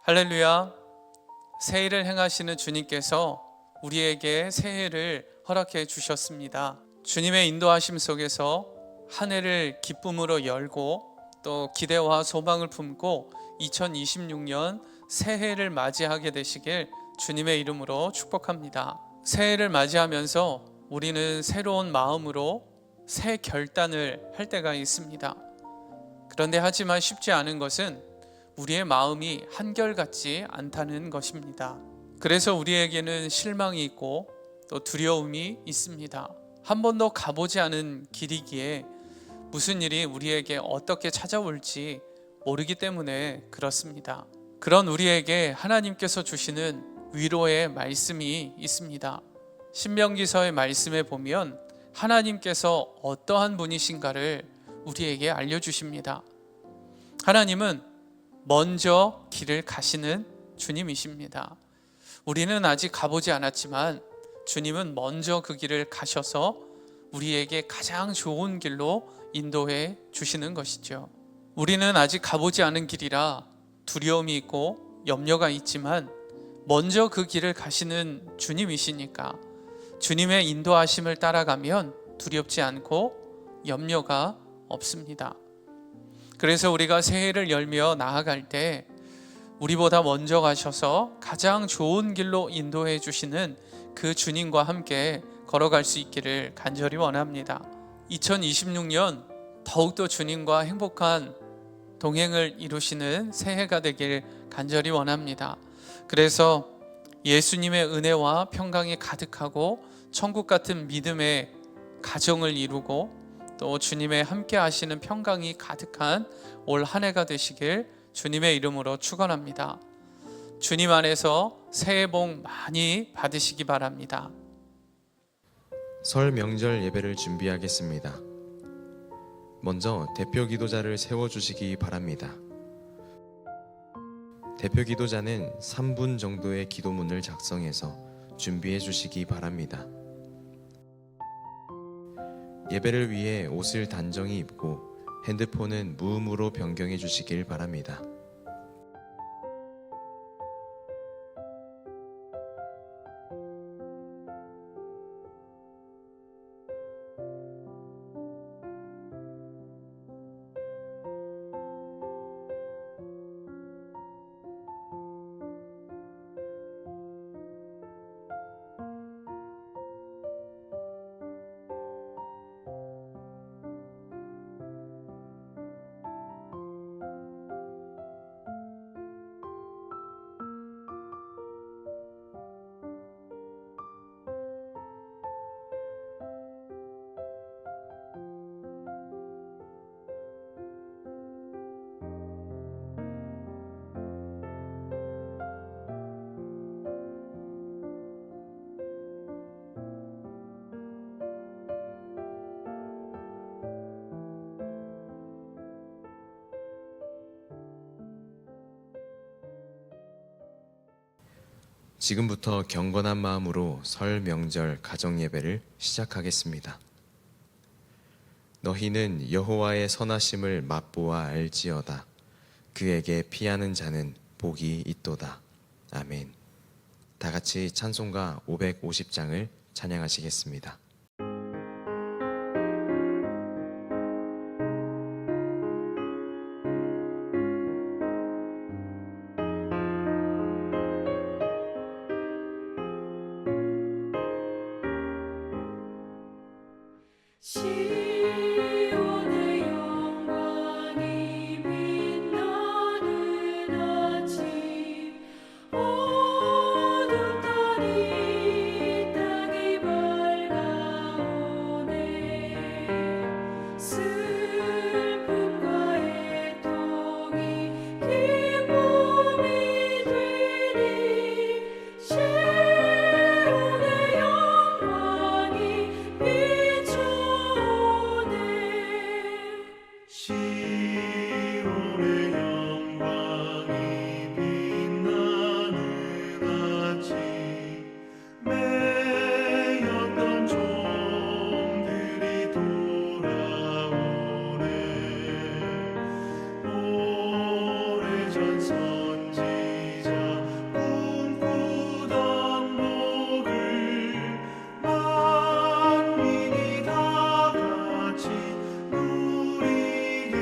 할렐루야. 새해를 행하시는 주님께서 우리에게 새해를 허락해 주셨습니다. 주님의 인도하심 속에서 한 해를 기쁨으로 열고 또 기대와 소망을 품고 2026년 새해를 맞이하게 되시길 주님의 이름으로 축복합니다. 새해를 맞이하면서 우리는 새로운 마음으로 새 결단을 할 때가 있습니다. 그런데 하지만 쉽지 않은 것은 우리의 마음이 한결같지 않다는 것입니다. 그래서 우리에게는 실망이 있고 또 두려움이 있습니다. 한 번도 가보지 않은 길이기에 무슨 일이 우리에게 어떻게 찾아올지 모르기 때문에 그렇습니다. 그런 우리에게 하나님께서 주시는 위로의 말씀이 있습니다. 신명기서의 말씀에 보면 하나님께서 어떠한 분이신가를 우리에게 알려주십니다. 하나님은 먼저 길을 가시는 주님이십니다. 우리는 아직 가보지 않았지만 주님은 먼저 그 길을 가셔서 우리에게 가장 좋은 길로 인도해 주시는 것이죠. 우리는 아직 가보지 않은 길이라 두려움이 있고 염려가 있지만 먼저 그 길을 가시는 주님이시니까 주님의 인도하심을 따라가면 두렵지 않고 염려가 없습니다. 그래서 우리가 새해를 열며 나아갈 때 우리보다 먼저 가셔서 가장 좋은 길로 인도해 주시는 그 주님과 함께 걸어갈 수 있기를 간절히 원합니다. 2026년 더욱더 주님과 행복한 동행을 이루시는 새해가 되길 간절히 원합니다. 그래서 예수님의 은혜와 평강이 가득하고 천국 같은 믿음의 가정을 이루고 또 주님의 함께 하시는 평강이 가득한 올 한 해가 되시길 주님의 이름으로 축원합니다. 주님 안에서 새해 복 많이 받으시기 바랍니다. 설 명절 예배를 준비하겠습니다. 먼저 대표 기도자를 세워주시기 바랍니다. 대표 기도자는 3분 정도의 기도문을 작성해서 준비해 주시기 바랍니다. 예배를 위해 옷을 단정히 입고 핸드폰은 무음으로 변경해 주시길 바랍니다. 지금부터 경건한 마음으로 설 명절 가정 예배를 시작하겠습니다. 너희는 여호와의 선하심을 맛보아 알지어다. 그에게 피하는 자는 복이 있도다. 아멘. 다 같이 찬송가 550장을 찬양하시겠습니다. 시온의 영광이 빛나는 아침 어둠달이 땅이 밝아오네 슬픔과 애통이 기쁨이 되니 시온의 영광이 비춰오네 선지자 꿈꾸던 복을 만민이 다 같이 누리겠네.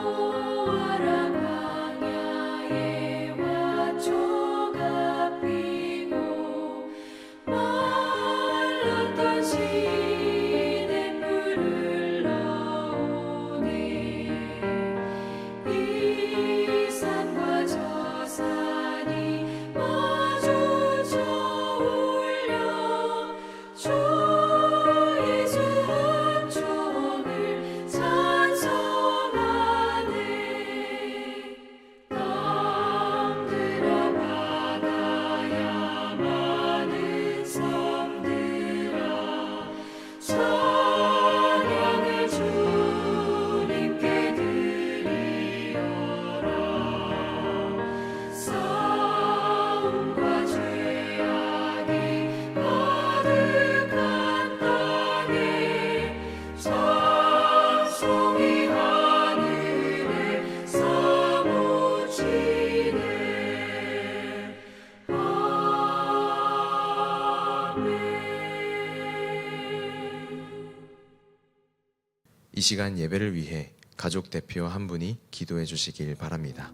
보아라 광야에 화초가 피고 말랐던 시냇물을 넣으네. 이 산과 저 산이 마주쳐 울려 주 예수 은총을 찬송하네. 땅들아 바다야 많은 섬들아 찬양을 주님께 드리어라. 싸움과 죄악이 가득한 땅에 찬송이 하늘에 사무치네. 아멘. 이 시간 예배를 위해 가족 대표 한 분이 기도해 주시길 바랍니다.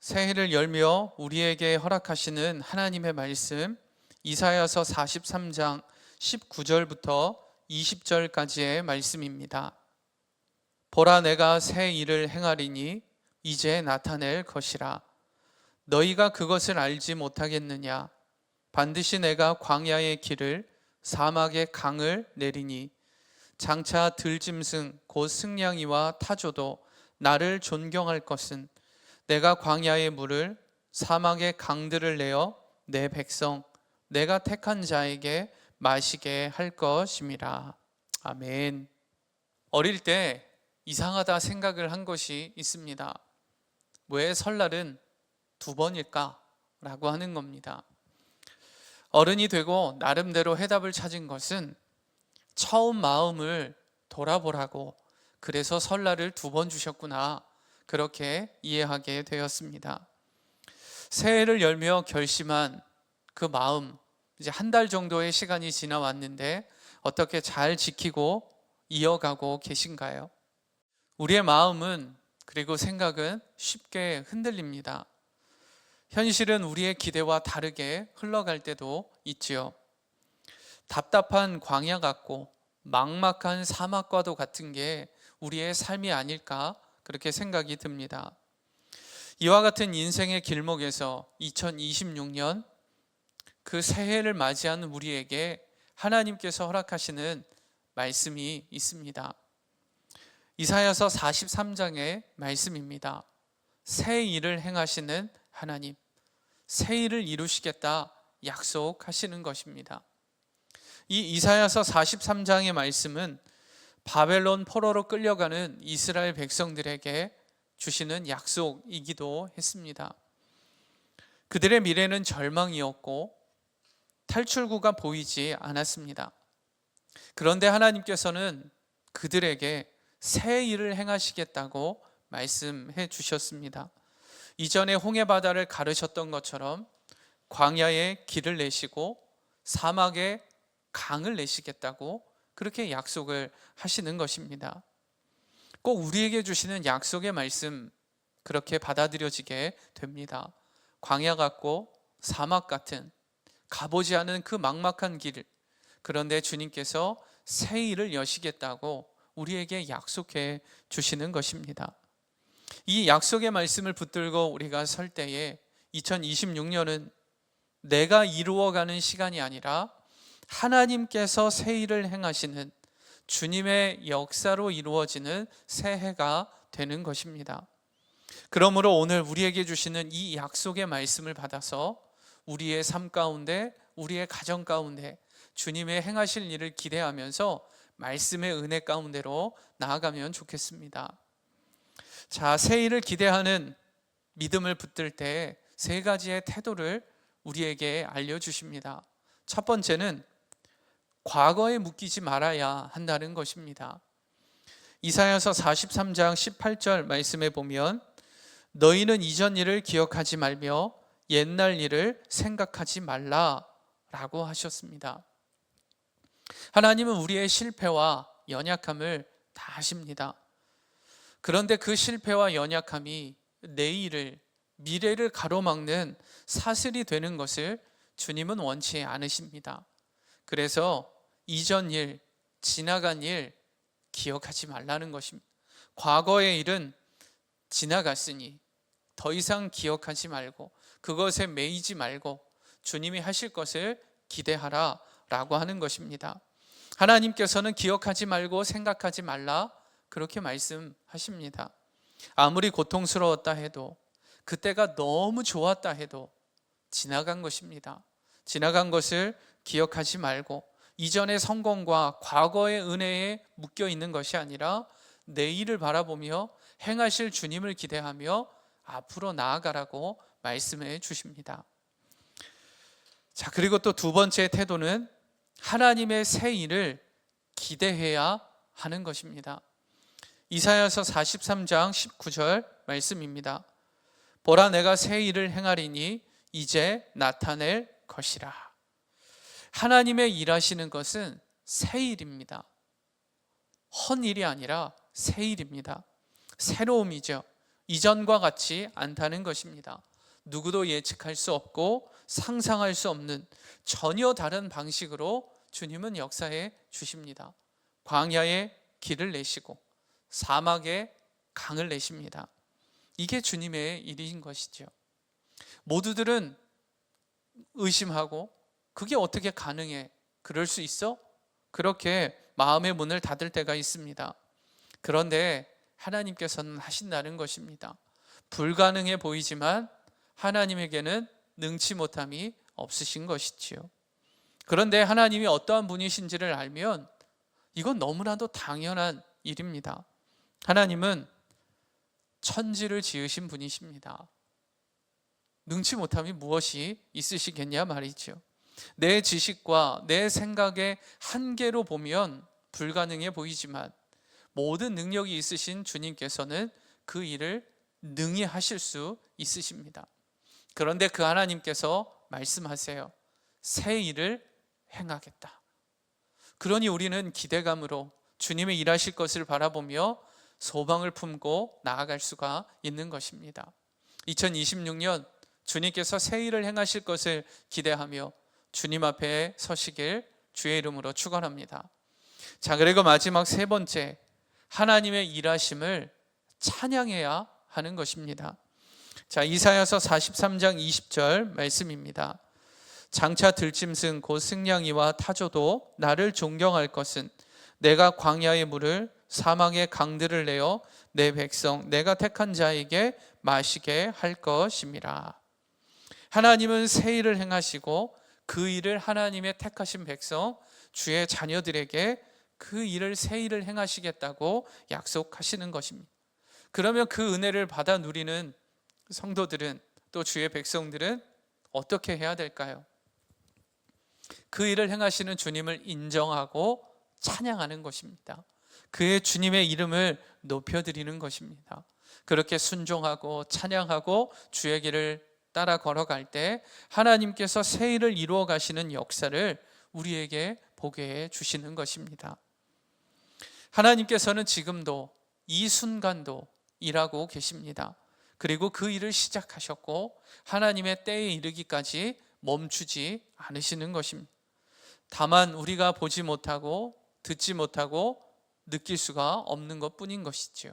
새해를 열며 우리에게 허락하시는 하나님의 말씀, 이사야서 43장 19절부터 20절까지의 말씀입니다. 보라 내가 새 일을 행하리니 이제 나타낼 것이라. 너희가 그것을 알지 못하겠느냐? 반드시 내가 광야의 길을 사막의 강을 내리니 장차 들짐승 곧 승냥이와 타조도 나를 존경할 것은 내가 광야의 물을 사막의 강들을 내어 내 백성 내가 택한 자에게 마시게 할 것임이라. 아멘. 어릴 때 이상하다 생각을 한 것이 있습니다. 왜 설날은 2번일까? 라고 하는 겁니다. 어른이 되고 나름대로 해답을 찾은 것은 처음 마음을 돌아보라고, 그래서 설날을 2번 주셨구나, 그렇게 이해하게 되었습니다. 새해를 열며 결심한 그 마음, 이제 1달 정도의 시간이 지나왔는데 어떻게 잘 지키고 이어가고 계신가요? 우리의 마음은 그리고 생각은 쉽게 흔들립니다. 현실은 우리의 기대와 다르게 흘러갈 때도 있지요. 답답한 광야 같고 막막한 사막과도 같은 게 우리의 삶이 아닐까, 그렇게 생각이 듭니다. 이와 같은 인생의 길목에서 2026년 그 새해를 맞이하는 우리에게 하나님께서 허락하시는 말씀이 있습니다. 이사야서 43장의 말씀입니다. 새 일을 행하시는 하나님, 새 일을 이루시겠다 약속하시는 것입니다. 이 이사야서 43장의 말씀은 바벨론 포로로 끌려가는 이스라엘 백성들에게 주시는 약속이기도 했습니다. 그들의 미래는 절망이었고 탈출구가 보이지 않았습니다. 그런데 하나님께서는 그들에게 새 일을 행하시겠다고 말씀해 주셨습니다. 이전에 홍해 바다를 가르셨던 것처럼 광야에 길을 내시고 사막에 강을 내시겠다고 그렇게 약속을 하시는 것입니다. 꼭 우리에게 주시는 약속의 말씀, 그렇게 받아들여지게 됩니다. 광야 같고 사막 같은 가보지 않은 그 막막한 길, 그런데 주님께서 새 일을 여시겠다고 우리에게 약속해 주시는 것입니다. 이 약속의 말씀을 붙들고 우리가 설 때에 2026년은 내가 이루어가는 시간이 아니라 하나님께서 새 일을 행하시는 주님의 역사로 이루어지는 새해가 되는 것입니다. 그러므로 오늘 우리에게 주시는 이 약속의 말씀을 받아서 우리의 삶 가운데, 우리의 가정 가운데 주님의 행하실 일을 기대하면서 말씀의 은혜 가운데로 나아가면 좋겠습니다. 자, 새 일을 기대하는 믿음을 붙들 때 3가지의 태도를 우리에게 알려주십니다. 첫 번째는 과거에 묶이지 말아야 한다는 것입니다. 이사야서 43장 18절 말씀에 보면 너희는 이전 일을 기억하지 말며 옛날 일을 생각하지 말라라고 하셨습니다. 하나님은 우리의 실패와 연약함을 다 아십니다. 그런데 그 실패와 연약함이 내일을, 미래를 가로막는 사슬이 되는 것을 주님은 원치 않으십니다. 그래서 이전 일, 지나간 일 기억하지 말라는 것입니다. 과거의 일은 지나갔으니 더 이상 기억하지 말고 그것에 매이지 말고 주님이 하실 것을 기대하라 라고 하는 것입니다. 하나님께서는 기억하지 말고 생각하지 말라, 그렇게 말씀하십니다. 아무리 고통스러웠다 해도, 그때가 너무 좋았다 해도 지나간 것입니다. 지나간 것을 기억하지 말고 이전의 성공과 과거의 은혜에 묶여 있는 것이 아니라 내일을 바라보며 행하실 주님을 기대하며 앞으로 나아가라고 말씀해 주십니다. 자, 그리고 또 2번째 태도는 하나님의 새 일을 기대해야 하는 것입니다. 이사야서 43장 19절 말씀입니다. 보라 내가 새 일을 행하리니 이제 나타낼 것이라. 하나님의 일하시는 것은 새 일입니다. 헌 일이 아니라 새 일입니다. 새로움이죠. 이전과 같이 않다는 것입니다. 누구도 예측할 수 없고 상상할 수 없는 전혀 다른 방식으로 주님은 역사해 주십니다. 광야에 길을 내시고 사막에 강을 내십니다. 이게 주님의 일인 것이죠. 모두들은 의심하고 그게 어떻게 가능해? 그럴 수 있어? 그렇게 마음의 문을 닫을 때가 있습니다. 그런데 하나님께서는 하신다는 것입니다. 불가능해 보이지만 하나님에게는 능치 못함이 없으신 것이지요. 그런데 하나님이 어떠한 분이신지를 알면 이건 너무나도 당연한 일입니다. 하나님은 천지를 지으신 분이십니다. 능치 못함이 무엇이 있으시겠냐 말이죠. 내 지식과 내 생각의 한계로 보면 불가능해 보이지만 모든 능력이 있으신 주님께서는 그 일을 능히 하실 수 있으십니다. 그런데 그 하나님께서 말씀하세요. 새 일을 행하겠다. 그러니 우리는 기대감으로 주님의 일하실 것을 바라보며 소망을 품고 나아갈 수가 있는 것입니다. 2026년 주님께서 새 일을 행하실 것을 기대하며 주님 앞에 서시길 주의 이름으로 축원합니다. 자, 그리고 마지막 세 번째, 하나님의 일하심을 찬양해야 하는 것입니다. 자, 이사야서 43장 20절 말씀입니다. 장차 들짐승 곧 승냥이와 타조도 나를 존경할 것은 내가 광야의 물을 사막의 강들을 내어 내 백성 내가 택한 자에게 마시게 할 것임이라. 하나님은 새 일을 행하시고 그 일을 하나님의 택하신 백성 주의 자녀들에게 그 일을 새 일을 행하시겠다고 약속하시는 것입니다. 그러면 그 은혜를 받아 누리는 성도들은 또 주의 백성들은 어떻게 해야 될까요? 그 일을 행하시는 주님을 인정하고 찬양하는 것입니다. 그의 주님의 이름을 높여드리는 것입니다. 그렇게 순종하고 찬양하고 주의 길을 따라 걸어갈 때 하나님께서 새 일을 이루어 가시는 역사를 우리에게 보게 해 주시는 것입니다. 하나님께서는 지금도 이 순간도 일하고 계십니다. 그리고 그 일을 시작하셨고 하나님의 때에 이르기까지 멈추지 않으시는 것입니다. 다만 우리가 보지 못하고 듣지 못하고 느낄 수가 없는 것뿐인 것이죠.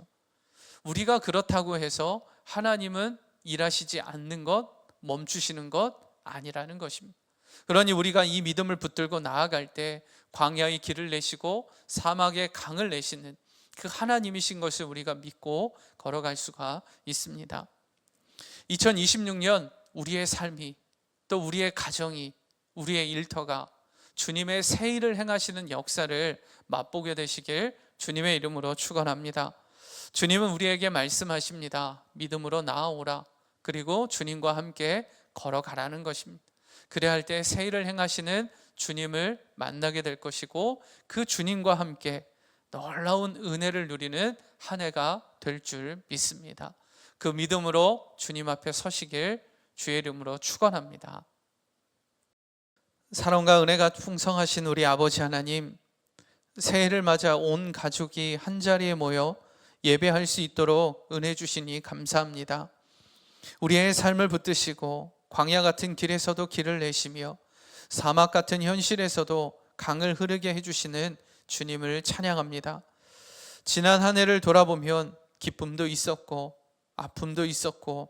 우리가 그렇다고 해서 하나님은 일하시지 않는 것, 멈추시는 것 아니라는 것입니다. 그러니 우리가 이 믿음을 붙들고 나아갈 때 광야의 길을 내시고 사막의 강을 내시는 그 하나님이신 것을 우리가 믿고 걸어갈 수가 있습니다. 2026년 우리의 삶이 또 우리의 가정이 우리의 일터가 주님의 새 일을 행하시는 역사를 맛보게 되시길 주님의 이름으로 축원합니다. 주님은 우리에게 말씀하십니다. 믿음으로 나아오라. 그리고 주님과 함께 걸어가라는 것입니다. 그래야 할 때 새 일을 행하시는 주님을 만나게 될 것이고 그 주님과 함께 놀라운 은혜를 누리는 한 해가 될 줄 믿습니다. 그 믿음으로 주님 앞에 서시길 주의 이름으로 축원합니다. 사랑과 은혜가 풍성하신 우리 아버지 하나님, 새해를 맞아 온 가족이 한자리에 모여 예배할 수 있도록 은혜 주시니 감사합니다. 우리의 삶을 붙드시고 광야 같은 길에서도 길을 내시며 사막 같은 현실에서도 강을 흐르게 해주시는 주님을 찬양합니다. 지난 한 해를 돌아보면 기쁨도 있었고 아픔도 있었고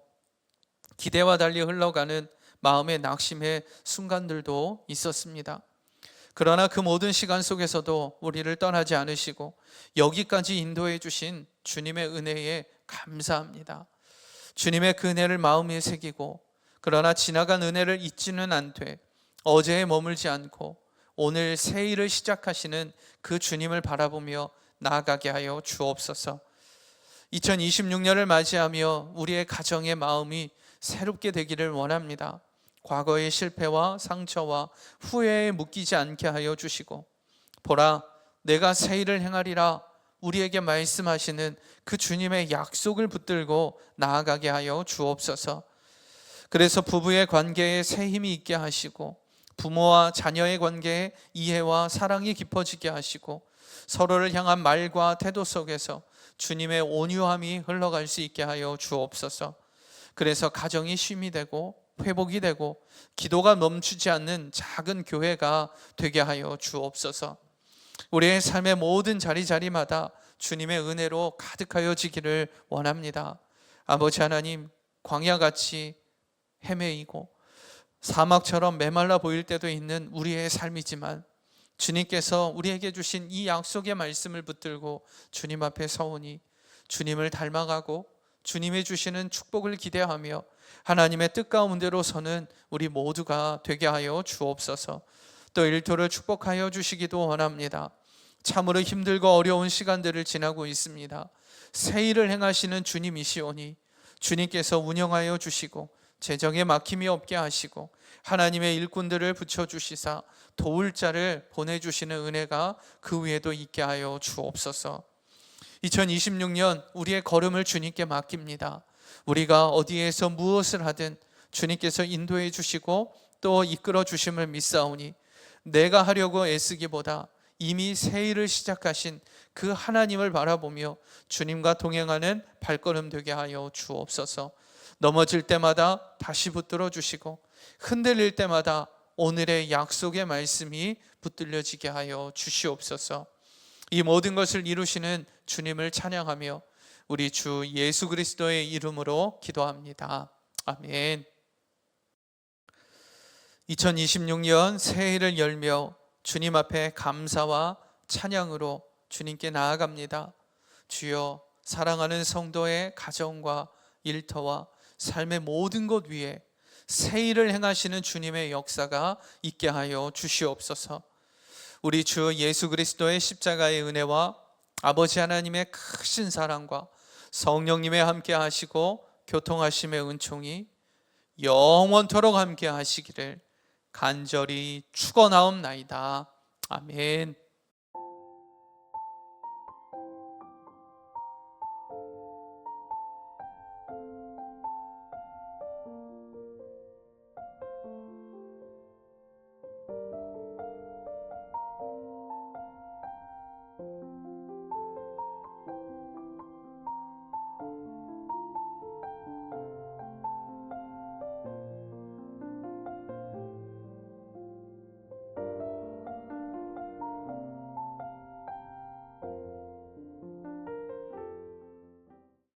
기대와 달리 흘러가는 마음의 낙심의 순간들도 있었습니다. 그러나 그 모든 시간 속에서도 우리를 떠나지 않으시고 여기까지 인도해 주신 주님의 은혜에 감사합니다. 주님의 그 은혜를 마음에 새기고 그러나 지나간 은혜를 잊지는 않되 어제에 머물지 않고 오늘 새 일을 시작하시는 그 주님을 바라보며 나아가게 하여 주옵소서. 2026년을 맞이하며 우리의 가정의 마음이 새롭게 되기를 원합니다. 과거의 실패와 상처와 후회에 묶이지 않게 하여 주시고 보라 내가 새 일을 행하리라 우리에게 말씀하시는 그 주님의 약속을 붙들고 나아가게 하여 주옵소서. 그래서 부부의 관계에 새 힘이 있게 하시고 부모와 자녀의 관계에 이해와 사랑이 깊어지게 하시고 서로를 향한 말과 태도 속에서 주님의 온유함이 흘러갈 수 있게 하여 주옵소서. 그래서 가정이 쉼이 되고 회복이 되고 기도가 멈추지 않는 작은 교회가 되게 하여 주옵소서. 우리의 삶의 모든 자리자리마다 주님의 은혜로 가득하여지기를 원합니다. 아버지 하나님, 광야같이 헤매이고 사막처럼 메말라 보일 때도 있는 우리의 삶이지만 주님께서 우리에게 주신 이 약속의 말씀을 붙들고 주님 앞에 서오니 주님을 닮아가고 주님이 주시는 축복을 기대하며 하나님의 뜻 가운데로 서는 우리 모두가 되게 하여 주옵소서. 또 일터를 축복하여 주시기도 원합니다. 참으로 힘들고 어려운 시간들을 지나고 있습니다. 새 일을 행하시는 주님이시오니 주님께서 운영하여 주시고 재정에 막힘이 없게 하시고 하나님의 일꾼들을 붙여주시사 도울 자를 보내주시는 은혜가 그 위에도 있게 하여 주옵소서. 2026년 우리의 걸음을 주님께 맡깁니다. 우리가 어디에서 무엇을 하든 주님께서 인도해 주시고 또 이끌어 주심을 믿사오니 내가 하려고 애쓰기보다 이미 새 일을 시작하신 그 하나님을 바라보며 주님과 동행하는 발걸음 되게 하여 주옵소서. 넘어질 때마다 다시 붙들어 주시고 흔들릴 때마다 오늘의 약속의 말씀이 붙들려지게 하여 주시옵소서. 이 모든 것을 이루시는 주님을 찬양하며 우리 주 예수 그리스도의 이름으로 기도합니다. 아멘. 2026년 새해를 열며 주님 앞에 감사와 찬양으로 주님께 나아갑니다. 주여, 사랑하는 성도의 가정과 일터와 삶의 모든 것 위에 새 일을 행하시는 주님의 역사가 있게 하여 주시옵소서. 우리 주 예수 그리스도의 십자가의 은혜와 아버지 하나님의 크신 사랑과 성령님의 함께 하시고 교통하심의 은총이 영원토록 함께 하시기를 간절히 축원하옵나이다. 아멘.